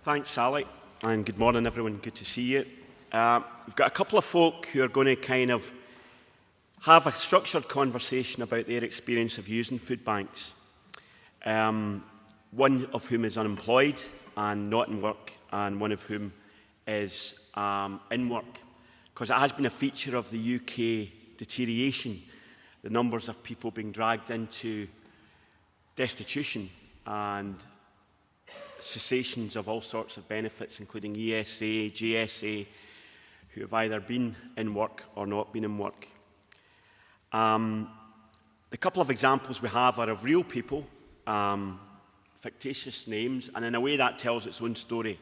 Thanks, Sally, and good morning, everyone. Good to see you. We've got a couple of folk who are going to kind of have a structured conversation about their experience of using food banks. One of whom is unemployed and not in work, and one of whom is in work. Because it has been a feature of the UK deterioration, the numbers of people being dragged into destitution and cessations of all sorts of benefits, including ESA, GSA, who have either been in work or not been in work. The couple of examples we have are of real people, fictitious names, and in a way that tells its own story.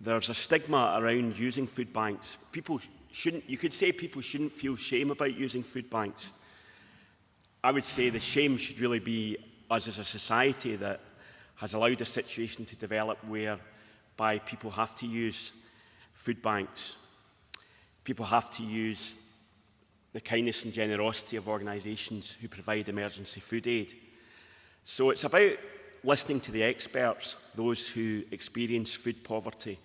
There's a stigma around using food banks. You could say people shouldn't feel shame about using food banks. I would say the shame should really be us as a society that has allowed a situation to develop whereby people have to use food banks. People have to use the kindness and generosity of organisations who provide emergency food aid. So it's about listening to the experts, those who experience food poverty,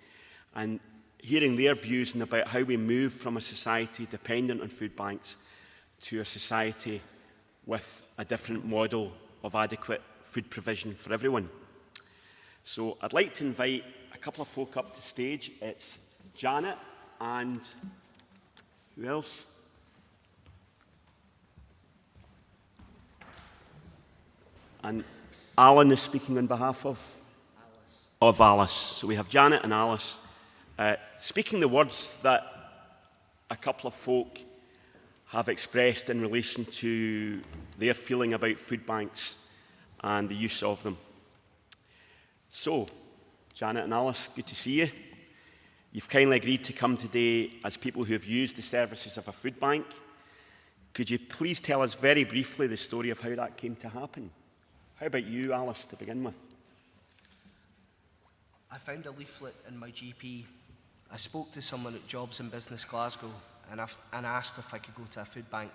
and hearing their views and about how we move from a society dependent on food banks to a society with a different model of adequate food provision for everyone. So I'd like to invite a couple of folk up to stage. It's Janet and who else? And Alan is speaking on behalf of Alice. So we have Janet and Alice speaking the words that a couple of folk have expressed in relation to their feeling about food banks and the use of them. So, Janet and Alice, good to see you. You've kindly agreed to come today as people who have used the services of a food bank. Could you please tell us very briefly the story of how that came to happen? How about you, Alice, to begin with? I found a leaflet in my GP. I spoke to someone at Jobs and Business Glasgow and asked if I could go to a food bank.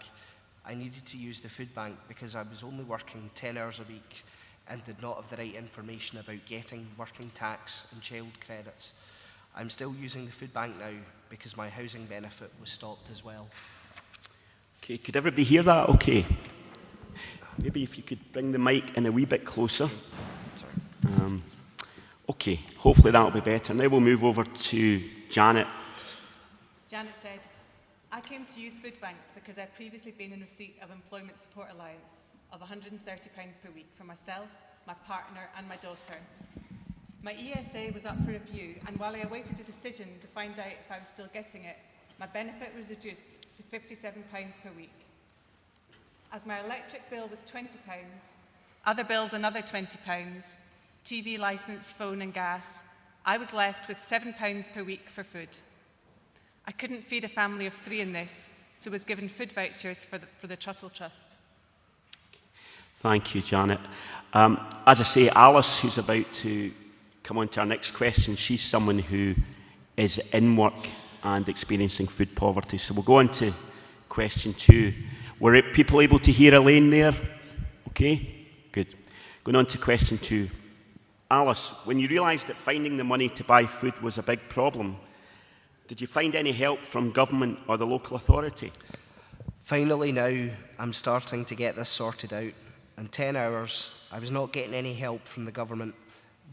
I needed to use the food bank because I was only working 10 hours a week and did not have the right information about getting working tax and child credits. I'm still using the food bank now because my housing benefit was stopped as well. Okay, could everybody hear that okay? Maybe if you could bring the mic in a wee bit closer. Sorry. Okay, hopefully that'll be better. Now we'll move over to Janet. Janet said, I came to use food banks because I'd previously been in receipt of Employment Support Allowance of £130 per week for myself, my partner and my daughter. My ESA was up for review, and while I awaited a decision to find out if I was still getting it, my benefit was reduced to £57 per week. As my electric bill was £20, other bills another £20, TV licence, phone and gas, I was left with £7 per week for food. I couldn't feed a family of 3 in this, so was given food vouchers for the Trussell Trust. Thank you, Janet. As I say, Alice, who's about to come on to our next question, she's someone who is in work and experiencing food poverty. So we'll go on to question 2. Were people able to hear Elaine there? Okay, good. Going on to question 2. Alice, when you realised that finding the money to buy food was a big problem, did you find any help from government or the local authority? Finally now, I'm starting to get this sorted out. In 10 hours, I was not getting any help from the government,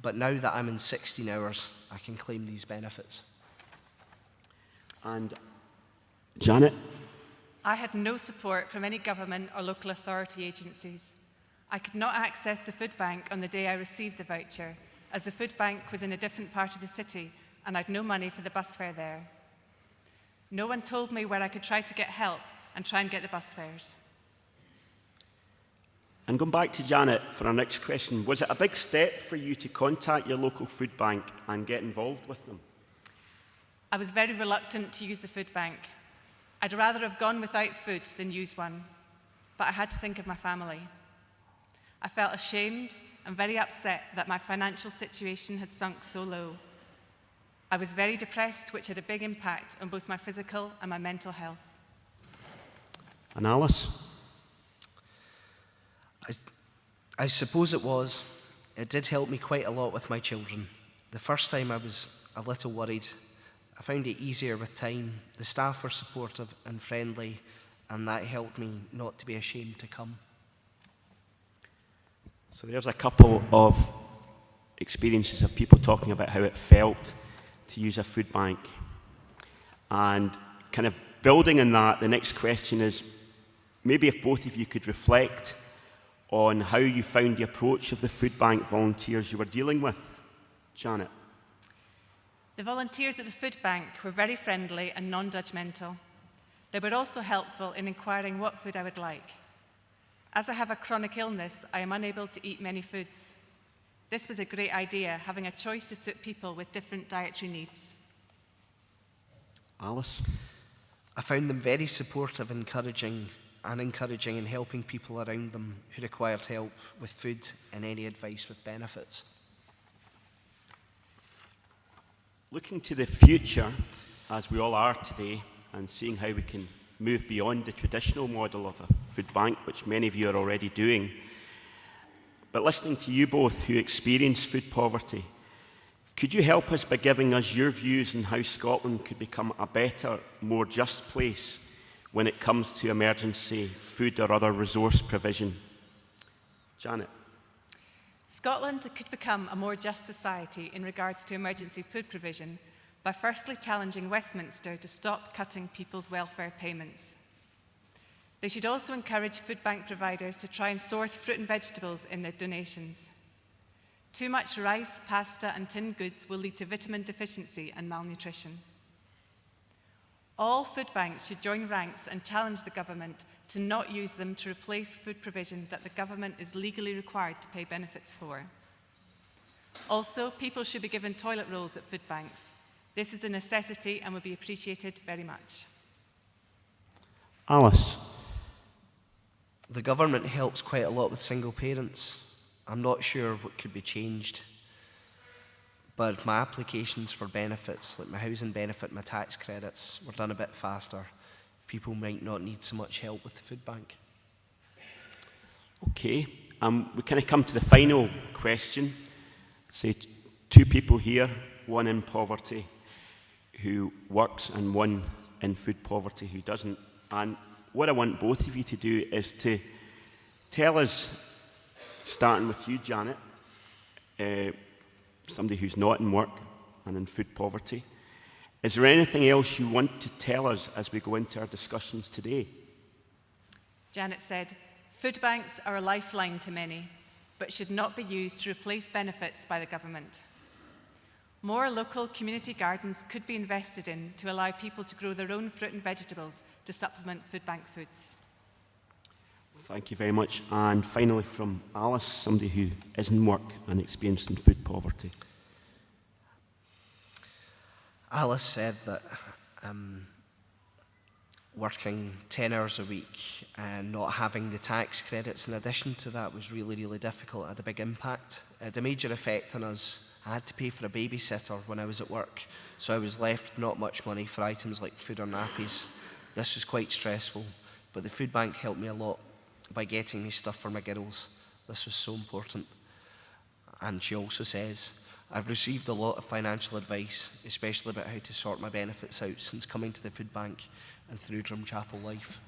but now that I'm in 16 hours, I can claim these benefits. And Janet? I had no support from any government or local authority agencies. I could not access the food bank on the day I received the voucher, as the food bank was in a different part of the city and I had no money for the bus fare there. No one told me where I could try to get help and try and get the bus fares. And going back to Janet for our next question, was it a big step for you to contact your local food bank and get involved with them? I was very reluctant to use the food bank. I'd rather have gone without food than use one, but I had to think of my family. I felt ashamed and very upset that my financial situation had sunk so low. I was very depressed, which had a big impact on both my physical and my mental health. And Alice? I suppose it was. It did help me quite a lot with my children. The first time I was a little worried. I found it easier with time. The staff were supportive and friendly, and that helped me not to be ashamed to come. So there's a couple of experiences of people talking about how it felt to use a food bank. And kind of building on that, the next question is, maybe if both of you could reflect on how you found the approach of the food bank volunteers you were dealing with. Janet. The volunteers at the food bank were very friendly and non-judgmental. They were also helpful in inquiring what food I would like. As I have a chronic illness, I am unable to eat many foods. This was a great idea, having a choice to suit people with different dietary needs. Alice? I found them very supportive, encouraging in helping people around them who required help with food and any advice with benefits. Looking to the future, as we all are today, and seeing how we can move beyond the traditional model of a food bank, which many of you are already doing, but listening to you both who experience food poverty, could you help us by giving us your views on how Scotland could become a better, more just place when it comes to emergency food or other resource provision? Janet. Scotland could become a more just society in regards to emergency food provision by firstly challenging Westminster to stop cutting people's welfare payments. They should also encourage food bank providers to try and source fruit and vegetables in their donations. Too much rice, pasta and tinned goods will lead to vitamin deficiency and malnutrition. All food banks should join ranks and challenge the government to not use them to replace food provision that the government is legally required to pay benefits for. Also, people should be given toilet rolls at food banks. This is a necessity and would be appreciated very much. Alice. The government helps quite a lot with single parents. I'm not sure what could be changed, but if my applications for benefits, like my housing benefit, my tax credits, were done a bit faster, people might not need so much help with the food bank. Okay, we kind of come to the final question. Say two people here, one in poverty who works and one in food poverty who doesn't. And what I want both of you to do is to tell us, starting with you, Janet, somebody who's not in work and in food poverty, is there anything else you want to tell us as we go into our discussions today? Janet said, food banks are a lifeline to many, but should not be used to replace benefits by the government. More local community gardens could be invested in to allow people to grow their own fruit and vegetables to supplement food bank foods. Thank you very much. And finally from Alice, somebody who is in work and experiencing food poverty. Alice said that working 10 hours a week and not having the tax credits in addition to that was really, really difficult. It had a big impact. It had a major effect on us. I had to pay for a babysitter when I was at work, so I was left not much money for items like food or nappies. This was quite stressful, but the food bank helped me a lot by getting me stuff for my girls. This was so important. And she also says, I've received a lot of financial advice, especially about how to sort my benefits out since coming to the food bank and through Drumchapel Life.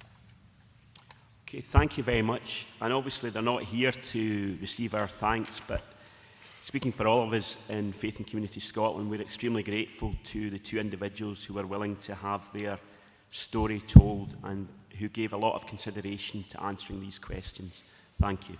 Okay, thank you very much. And obviously they're not here to receive our thanks, but speaking for all of us in Faith and Community Scotland, we're extremely grateful to the two individuals who were willing to have their story told and who gave a lot of consideration to answering these questions. Thank you.